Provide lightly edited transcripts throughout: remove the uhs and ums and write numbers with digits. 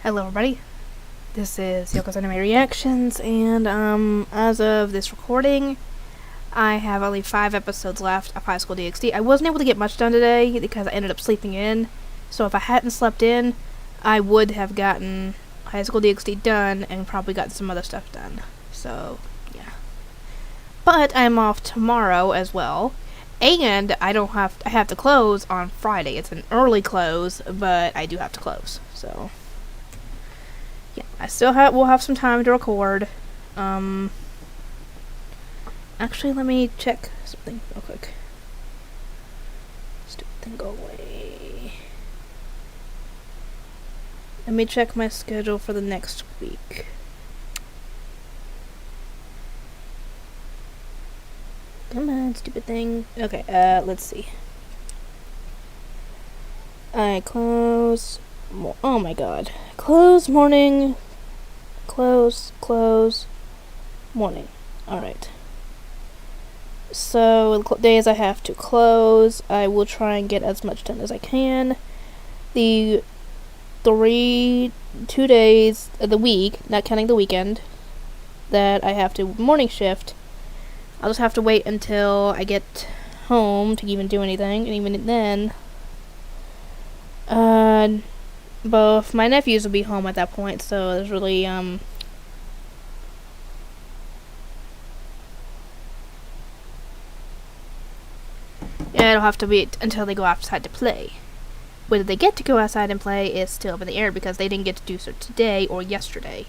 Hello everybody, this is Yoko's Anime Reactions, and as of this recording, I have only 5 episodes left of High School DxD. I wasn't able to get much done today because I ended up sleeping in, so if I hadn't slept in, I would have gotten High School DxD done and probably gotten some other stuff done, so yeah. But I'm off tomorrow as well, and I have to close on Friday. It's an early close, but I do have to close, so yeah, we'll have some time to record. Actually, let me check something real quick. Stupid thing, go away. Let me check my schedule for the next week. Come on, stupid thing. Okay, let's see. I close. Oh my god. Close morning. Close morning. Alright. So, the days I have to close, I will try and get as much done as I can. The 2 days of the week, not counting the weekend, that I have to morning shift, I'll just have to wait until I get home to even do anything, and even then, both my nephews will be home at that point, so there's really, yeah, it'll have to wait until they go outside to play. Whether they get to go outside and play is still up in the air because they didn't get to do so today or yesterday.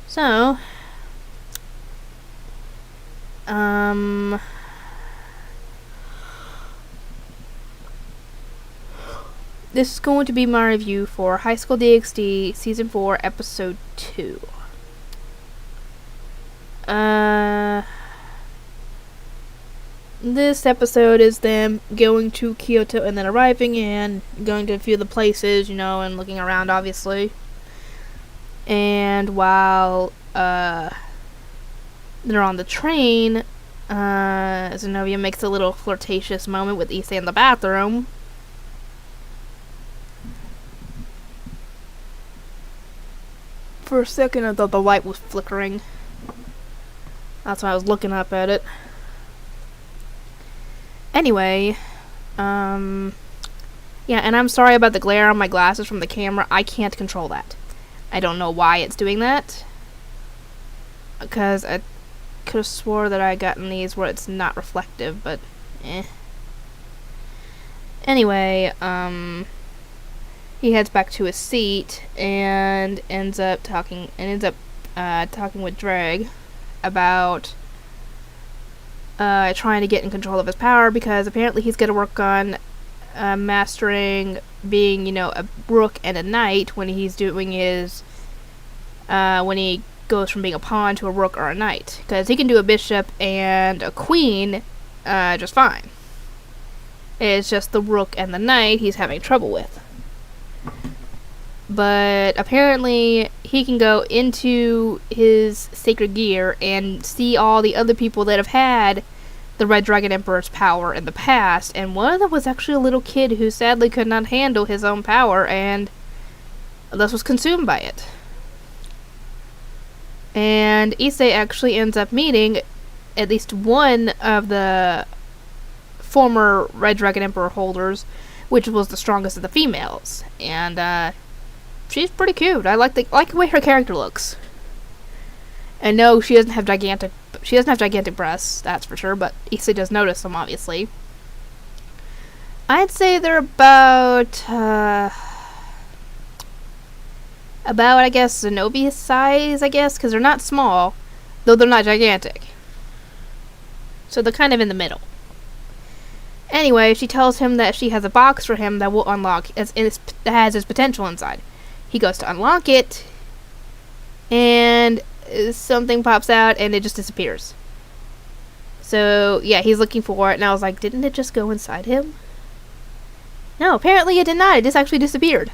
So, this is going to be my review for High School DxD Season 4, Episode 2. This episode is them going to Kyoto and then arriving and going to a few of the places, and looking around, obviously. And while, they're on the train, Zenobia makes a little flirtatious moment with Issei in the bathroom. For a second, I thought the light was flickering. That's why I was looking up at it. Anyway, yeah, and I'm sorry about the glare on my glasses from the camera. I can't control that. I don't know why it's doing that. Because I could have swore that I had gotten these where it's not reflective, but Anyway, he heads back to his seat and ends up talking with Dreg about trying to get in control of his power, because apparently he's going to work on mastering being, a rook and a knight when he's doing his, when he goes from being a pawn to a rook or a knight. Because he can do a bishop and a queen just fine. It's just the rook and the knight he's having trouble with. But apparently he can go into his sacred gear and see all the other people that have had the Red Dragon Emperor's power in the past, and one of them was actually a little kid who sadly could not handle his own power and thus was consumed by it. And Issei actually ends up meeting at least one of the former Red Dragon Emperor holders, which was the strongest of the females, and she's pretty cute. I like the way her character looks. And no, she doesn't have gigantic breasts, that's for sure, but Issei does notice them, obviously. I'd say they're about, I guess, Zenobia's size, because they're not small, though they're not gigantic. So they're kind of in the middle. Anyway, she tells him that she has a box for him that will unlock, that has his potential inside. He goes to unlock it, and something pops out, and it just disappears. So, yeah, he's looking for it, and I was like, didn't it just go inside him? No, apparently it did not. It just actually disappeared.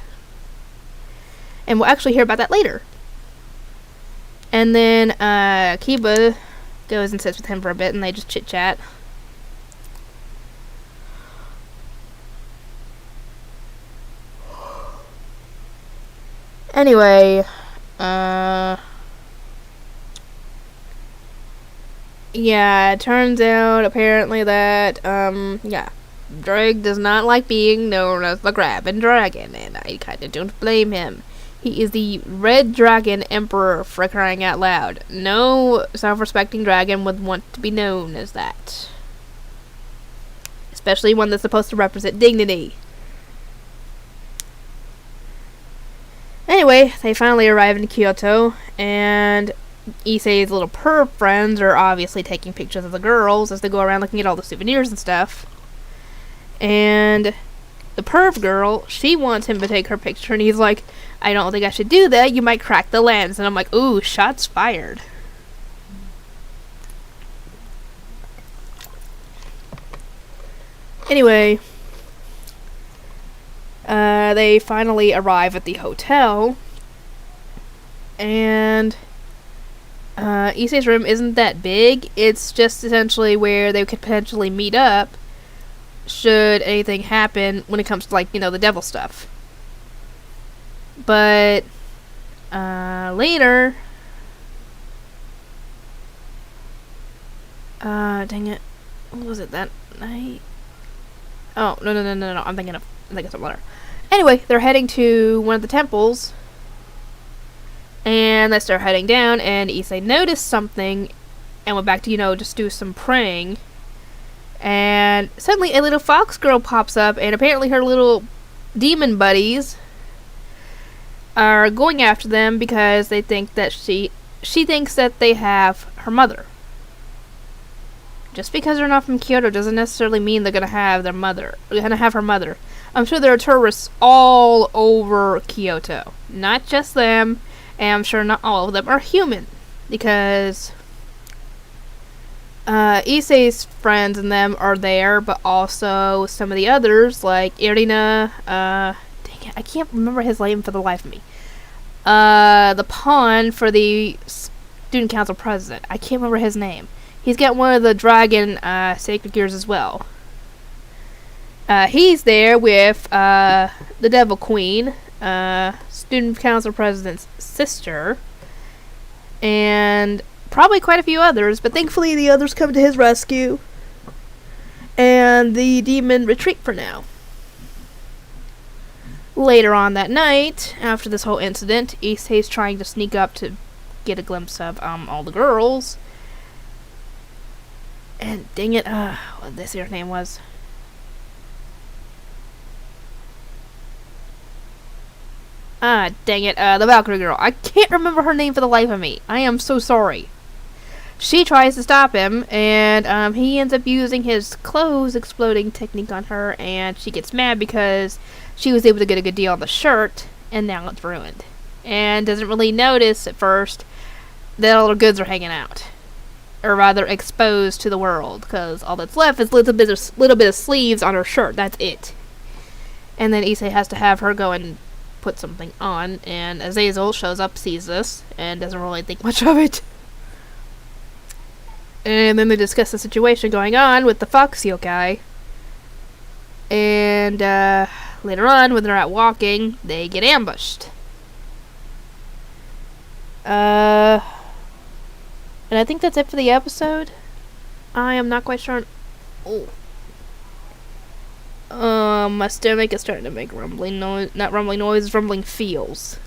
And we'll actually hear about that later. And then, Kiba goes and sits with him for a bit, and they just chit-chat. Anyway, yeah, it turns out apparently that, yeah, Drake does not like being known as the Grabbing Dragon, and I kinda don't blame him. He is the Red Dragon Emperor, for crying out loud. No self-respecting dragon would want to be known as that. Especially one that's supposed to represent dignity. Anyway, they finally arrive in Kyoto, and Issei's little perv friends are obviously taking pictures of the girls as they go around looking at all the souvenirs and stuff. And the perv girl, she wants him to take her picture, and he's like, I don't think I should do that, you might crack the lens. And I'm like, ooh, shots fired. Anyway, they finally arrive at the hotel, and Issei's room isn't that big. It's just essentially where they could potentially meet up should anything happen when it comes to, like, you know, the devil stuff. But later, dang it, what was it that night? Oh, no, I'm thinking of something later. Anyway, they're heading to one of the temples, and they start heading down, and Issei noticed something and went back to, you know, just do some praying. And suddenly a little fox girl pops up, and apparently her little demon buddies are going after them because they think that she thinks that they have her mother. Just because they're not from Kyoto doesn't necessarily mean they're gonna have their mother. They're gonna have her mother. I'm sure there are tourists all over Kyoto, not just them, and I'm sure not all of them are human, because Issei's friends and them are there, but also some of the others, like Irina, dang it, I can't remember his name for the life of me. The pawn for the student council president, I can't remember his name. He's got one of the dragon, sacred gears as well. He's there with, the Devil Queen, student council president's sister, and probably quite a few others, but thankfully the others come to his rescue, and the demon retreat for now. Later on that night, after this whole incident, Issei's trying to sneak up to get a glimpse of, all the girls. And dang it, what this her name was. Dang it, the Valkyrie girl. I can't remember her name for the life of me. I am so sorry. She tries to stop him, and he ends up using his clothes exploding technique on her, and she gets mad because she was able to get a good deal on the shirt, and now it's ruined. And doesn't really notice at first that all her goods are hanging out. Or rather, exposed to the world, because all that's left is little bit of sleeves on her shirt. That's it. And then Issei has to have her go and put something on, and Azazel shows up, sees this, and doesn't really think much of it. And then they discuss the situation going on with the fox yokai. And later on, when they're out walking, they get ambushed. And I think that's it for the episode. I am not quite sure. Oh. My stomach is starting to make rumbling noise. Not rumbling noise, rumbling feels.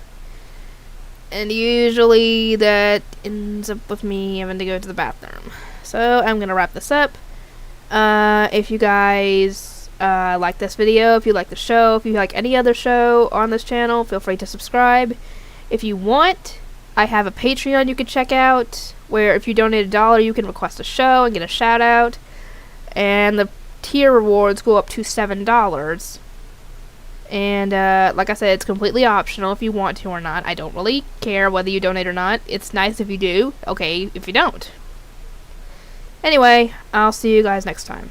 And usually that ends up with me having to go to the bathroom. So I'm gonna wrap this up. If you guys like this video, if you like the show, if you like any other show on this channel, feel free to subscribe. If you want, I have a Patreon you can check out, where if you donate $1, you can request a show and get a shout out. And the tier rewards go up to $7. And like I said, it's completely optional if you want to or not. I don't really care whether you donate or not. It's nice if you do. Okay, if you don't. Anyway, I'll see you guys next time.